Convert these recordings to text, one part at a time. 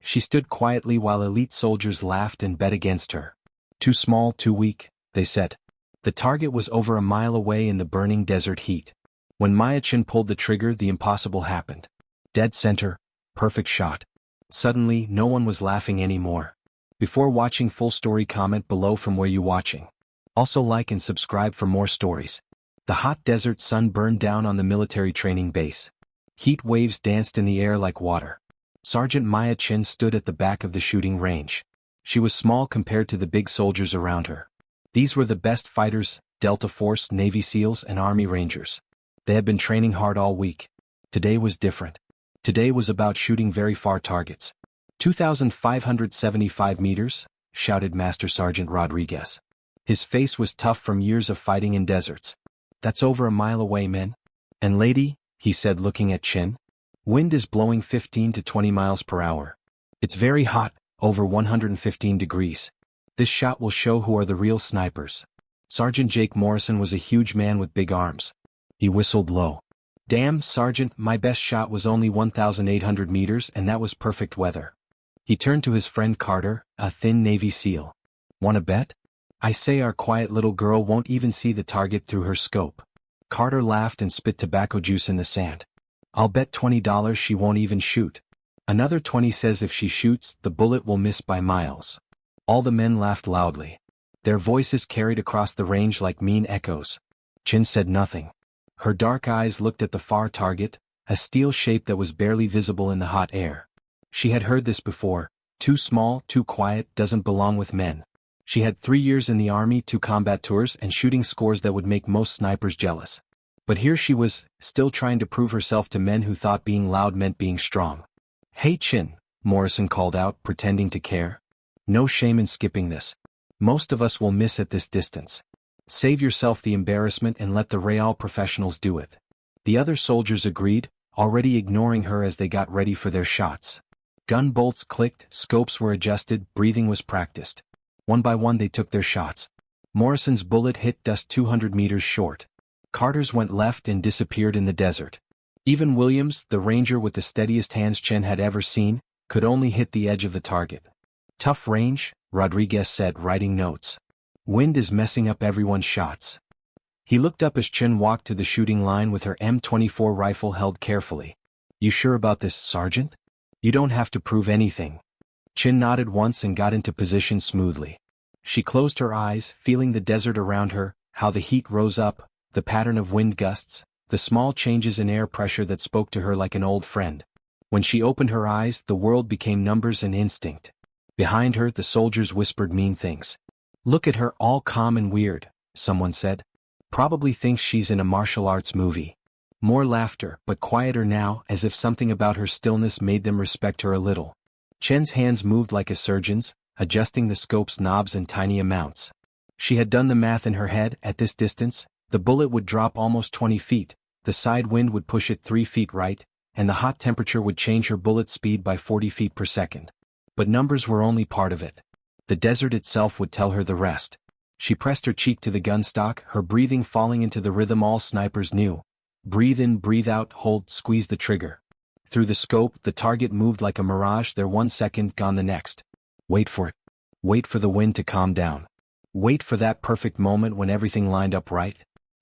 She stood quietly while elite soldiers laughed and bet against her. Too small, too weak, they said. The target was over a mile away in the burning desert heat. When Maya Chin pulled the trigger, the impossible happened. Dead center, perfect shot. Suddenly, no one was laughing anymore. Before watching full story, comment below from where you watching. Also like and subscribe for more stories. The hot desert sun burned down on the military training base. Heat waves danced in the air like water. Sergeant Maya Chin stood at the back of the shooting range. She was small compared to the big soldiers around her. These were the best fighters, Delta Force, Navy SEALs, and Army Rangers. They had been training hard all week. Today was different. Today was about shooting very far targets. 2,575 meters, shouted Master Sergeant Rodriguez. His face was tough from years of fighting in deserts. That's over a mile away, men. And lady, he said looking at Chin. Wind is blowing 15 to 20 miles per hour. It's very hot, over 115 degrees. This shot will show who are the real snipers. Sergeant Jake Morrison was a huge man with big arms. He whistled low. Damn, Sergeant, my best shot was only 1,800 meters and that was perfect weather. He turned to his friend Carter, a thin Navy SEAL. Want to bet? I say our quiet little girl won't even see the target through her scope. Carter laughed and spit tobacco juice in the sand. I'll bet $20 she won't even shoot. Another 20 says if she shoots, the bullet will miss by miles. All the men laughed loudly. Their voices carried across the range like mean echoes. Chin said nothing. Her dark eyes looked at the far target, a steel shape that was barely visible in the hot air. She had heard this before: too small, too quiet, doesn't belong with men. She had 3 years in the army, 2 combat tours, and shooting scores that would make most snipers jealous. But here she was, still trying to prove herself to men who thought being loud meant being strong. Hey Chin, Morrison called out, pretending to care. No shame in skipping this. Most of us will miss at this distance. Save yourself the embarrassment and let the Real professionals do it. The other soldiers agreed, already ignoring her as they got ready for their shots. Gun bolts clicked, scopes were adjusted, breathing was practiced. One by one they took their shots. Morrison's bullet hit dust 200 meters short. Carter's went left and disappeared in the desert. Even Williams, the ranger with the steadiest hands Chen had ever seen, could only hit the edge of the target. Tough range, Rodriguez said, writing notes. Wind is messing up everyone's shots. He looked up as Chen walked to the shooting line with her M24 rifle held carefully. You sure about this, Sergeant? You don't have to prove anything. Chen nodded once and got into position smoothly. She closed her eyes, feeling the desert around her, how the heat rose up, the pattern of wind gusts, the small changes in air pressure that spoke to her like an old friend. When she opened her eyes, the world became numbers and instinct. Behind her, the soldiers whispered mean things. Look at her, all calm and weird, someone said. Probably thinks she's in a martial arts movie. More laughter, but quieter now, as if something about her stillness made them respect her a little. Chen's hands moved like a surgeon's, adjusting the scope's knobs in tiny amounts. She had done the math in her head. At this distance, the bullet would drop almost 20 feet, the side wind would push it 3 feet right, and the hot temperature would change her bullet speed by 40 feet per second. But numbers were only part of it. The desert itself would tell her the rest. She pressed her cheek to the gun stock, her breathing falling into the rhythm all snipers knew. Breathe in, breathe out, hold, squeeze the trigger. Through the scope, the target moved like a mirage, there 1 second, gone the next. Wait for it. Wait for the wind to calm down. Wait for that perfect moment when everything lined up right.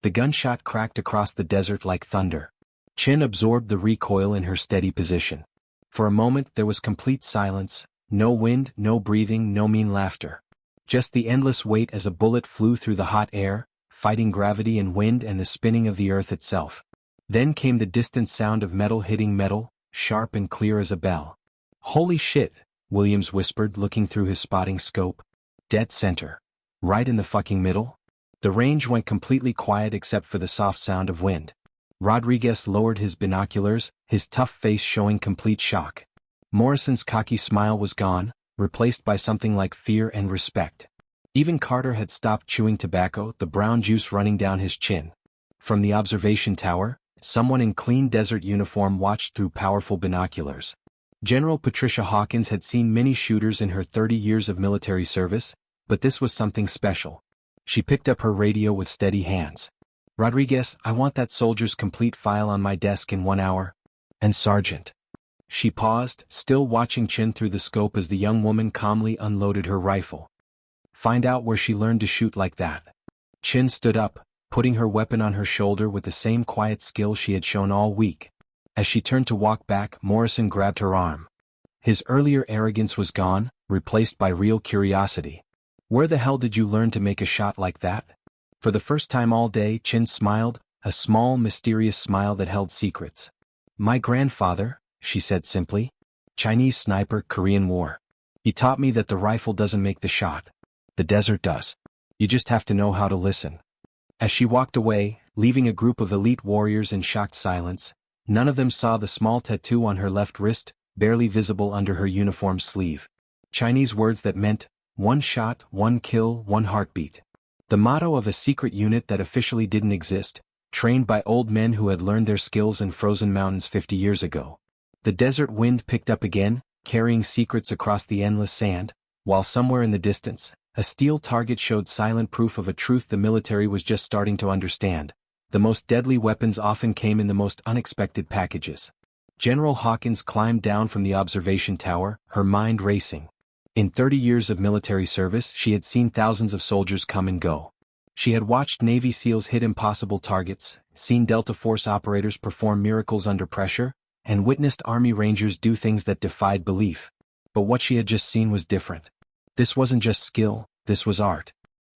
The gunshot cracked across the desert like thunder. Chin absorbed the recoil in her steady position. For a moment there was complete silence, no wind, no breathing, no mean laughter. Just the endless wait as a bullet flew through the hot air, fighting gravity and wind and the spinning of the earth itself. Then came the distant sound of metal hitting metal, sharp and clear as a bell. Holy shit, Williams whispered, looking through his spotting scope. Dead center. Right in the fucking middle. The range went completely quiet except for the soft sound of wind. Rodriguez lowered his binoculars, his tough face showing complete shock. Morrison's cocky smile was gone, replaced by something like fear and respect. Even Carter had stopped chewing tobacco, the brown juice running down his chin. From the observation tower, someone in clean desert uniform watched through powerful binoculars. General Patricia Hawkins had seen many shooters in her 30 years of military service, but this was something special. She picked up her radio with steady hands. Rodriguez, I want that soldier's complete file on my desk in 1 hour. And Sergeant. She paused, still watching Chin through the scope as the young woman calmly unloaded her rifle. Find out where she learned to shoot like that. Chin stood up, putting her weapon on her shoulder with the same quiet skill she had shown all week. As she turned to walk back, Morrison grabbed her arm. His earlier arrogance was gone, replaced by real curiosity. Where the hell did you learn to make a shot like that? For the first time all day, Chin smiled, a small, mysterious smile that held secrets. My grandfather, she said simply. Chinese sniper, Korean War. He taught me that the rifle doesn't make the shot. The desert does. You just have to know how to listen. As she walked away, leaving a group of elite warriors in shocked silence, none of them saw the small tattoo on her left wrist, barely visible under her uniform sleeve. Chinese words that meant, one shot, one kill, one heartbeat. The motto of a secret unit that officially didn't exist, trained by old men who had learned their skills in frozen mountains 50 years ago. The desert wind picked up again, carrying secrets across the endless sand, while somewhere in the distance, a steel target showed silent proof of a truth the military was just starting to understand. The most deadly weapons often came in the most unexpected packages. General Hawkins climbed down from the observation tower, her mind racing. In 30 years of military service, she had seen thousands of soldiers come and go. She had watched Navy SEALs hit impossible targets, seen Delta Force operators perform miracles under pressure, and witnessed Army Rangers do things that defied belief. But what she had just seen was different. This wasn't just skill, this was art.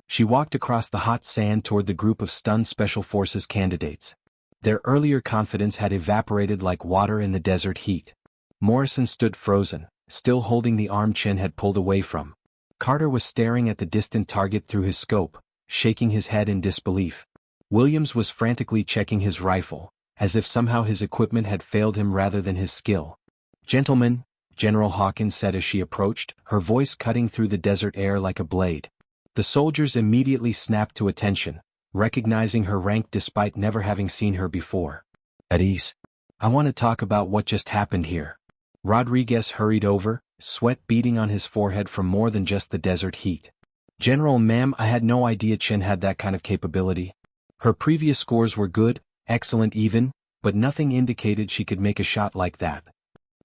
She walked across the hot sand toward the group of stunned Special Forces candidates. Their earlier confidence had evaporated like water in the desert heat. Morrison stood frozen, still holding the arm Chin had pulled away from. Carter was staring at the distant target through his scope, shaking his head in disbelief. Williams was frantically checking his rifle, as if somehow his equipment had failed him rather than his skill. Gentlemen, General Hawkins said as she approached, her voice cutting through the desert air like a blade. The soldiers immediately snapped to attention, recognizing her rank despite never having seen her before. At ease. I want to talk about what just happened here. Rodriguez hurried over, sweat beading on his forehead from more than just the desert heat. General, ma'am, I had no idea Chin had that kind of capability. Her previous scores were good, excellent even, but nothing indicated she could make a shot like that.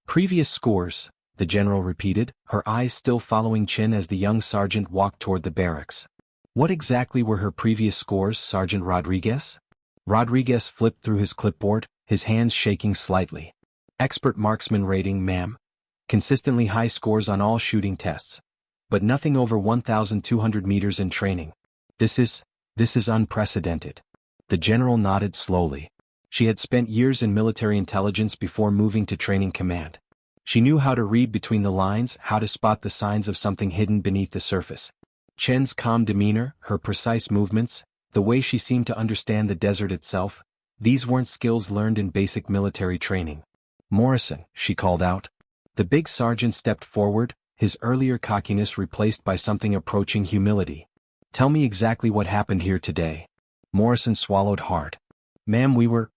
Previous scores, the general repeated, her eyes still following Chin as the young sergeant walked toward the barracks. What exactly were her previous scores, Sergeant Rodriguez? Rodriguez flipped through his clipboard, his hands shaking slightly. Expert marksman rating, ma'am. Consistently high scores on all shooting tests. But nothing over 1,200 meters in training. This is unprecedented. The general nodded slowly. She had spent years in military intelligence before moving to training command. She knew how to read between the lines, how to spot the signs of something hidden beneath the surface. Chen's calm demeanor, her precise movements, the way she seemed to understand the desert itself, these weren't skills learned in basic military training. Morrison, she called out. The big sergeant stepped forward, his earlier cockiness replaced by something approaching humility. Tell me exactly what happened here today. Morrison swallowed hard. Ma'am, we were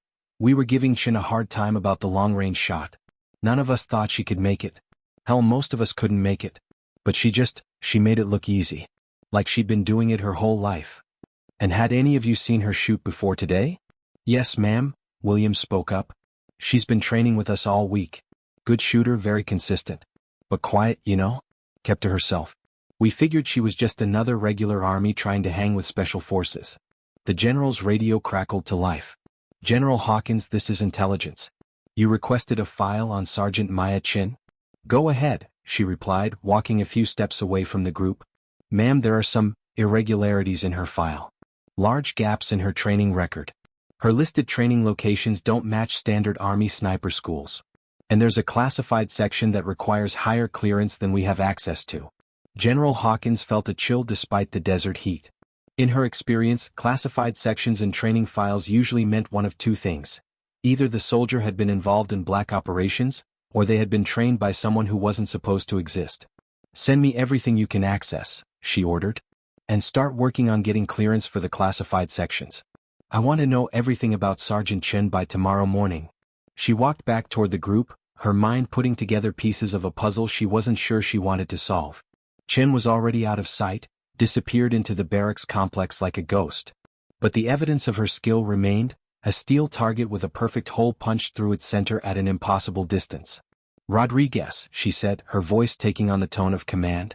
giving Chin a hard time about the long-range shot. None of us thought she could make it. Hell, most of us couldn't make it. But she made it look easy. Like she'd been doing it her whole life. And had any of you seen her shoot before today? Yes, ma'am, Williams spoke up. She's been training with us all week. Good shooter, very consistent. But quiet, you know? Kept to herself. We figured she was just another regular army trying to hang with Special Forces. The general's radio crackled to life. General Hawkins, this is intelligence. You requested a file on Sergeant Maya Chin? Go ahead, she replied, walking a few steps away from the group. Ma'am, there are some irregularities in her file. Large gaps in her training record. Her listed training locations don't match standard Army sniper schools. And there's a classified section that requires higher clearance than we have access to. General Hawkins felt a chill despite the desert heat. In her experience, classified sections in training files usually meant one of two things. Either the soldier had been involved in black operations, or they had been trained by someone who wasn't supposed to exist. Send me everything you can access, she ordered. And start working on getting clearance for the classified sections. I want to know everything about Sergeant Chin by tomorrow morning. She walked back toward the group, her mind putting together pieces of a puzzle she wasn't sure she wanted to solve. Chin was already out of sight, disappeared into the barracks complex like a ghost. But the evidence of her skill remained, a steel target with a perfect hole punched through its center at an impossible distance. Rodriguez, she said, her voice taking on the tone of command.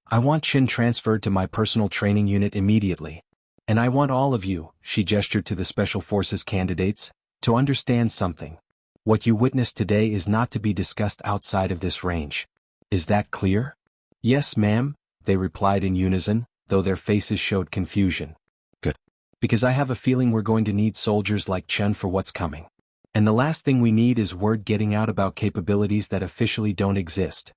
I want Chin transferred to my personal training unit immediately. And I want all of you, she gestured to the Special Forces candidates, to understand something. What you witnessed today is not to be discussed outside of this range. Is that clear? Yes, ma'am, they replied in unison, though their faces showed confusion. Good. Because I have a feeling we're going to need soldiers like Chen for what's coming. And the last thing we need is word getting out about capabilities that officially don't exist.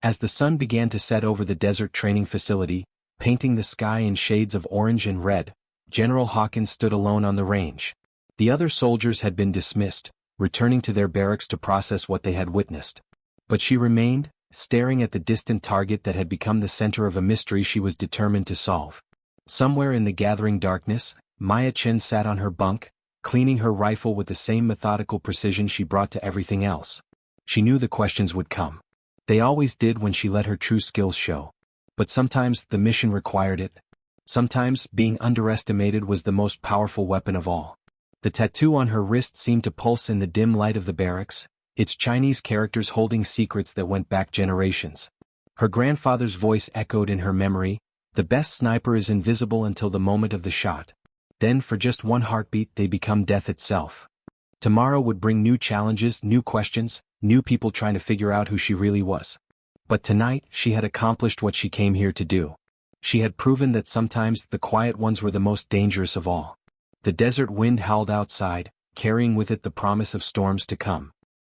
As the sun began to set over the desert training facility, painting the sky in shades of orange and red, General Hawkins stood alone on the range. The other soldiers had been dismissed, returning to their barracks to process what they had witnessed. But she remained, staring at the distant target that had become the center of a mystery she was determined to solve. Somewhere in the gathering darkness, Maya Chen sat on her bunk, cleaning her rifle with the same methodical precision she brought to everything else. She knew the questions would come. They always did when she let her true skills show. But sometimes the mission required it. Sometimes being underestimated was the most powerful weapon of all. The tattoo on her wrist seemed to pulse in the dim light of the barracks, its Chinese characters holding secrets that went back generations. Her grandfather's voice echoed in her memory, the best sniper is invisible until the moment of the shot. Then for just one heartbeat they become death itself. Tomorrow would bring new challenges, new questions, new people trying to figure out who she really was. But tonight she had accomplished what she came here to do. She had proven that sometimes the quiet ones were the most dangerous of all. The desert wind howled outside, carrying with it the promise of storms to come.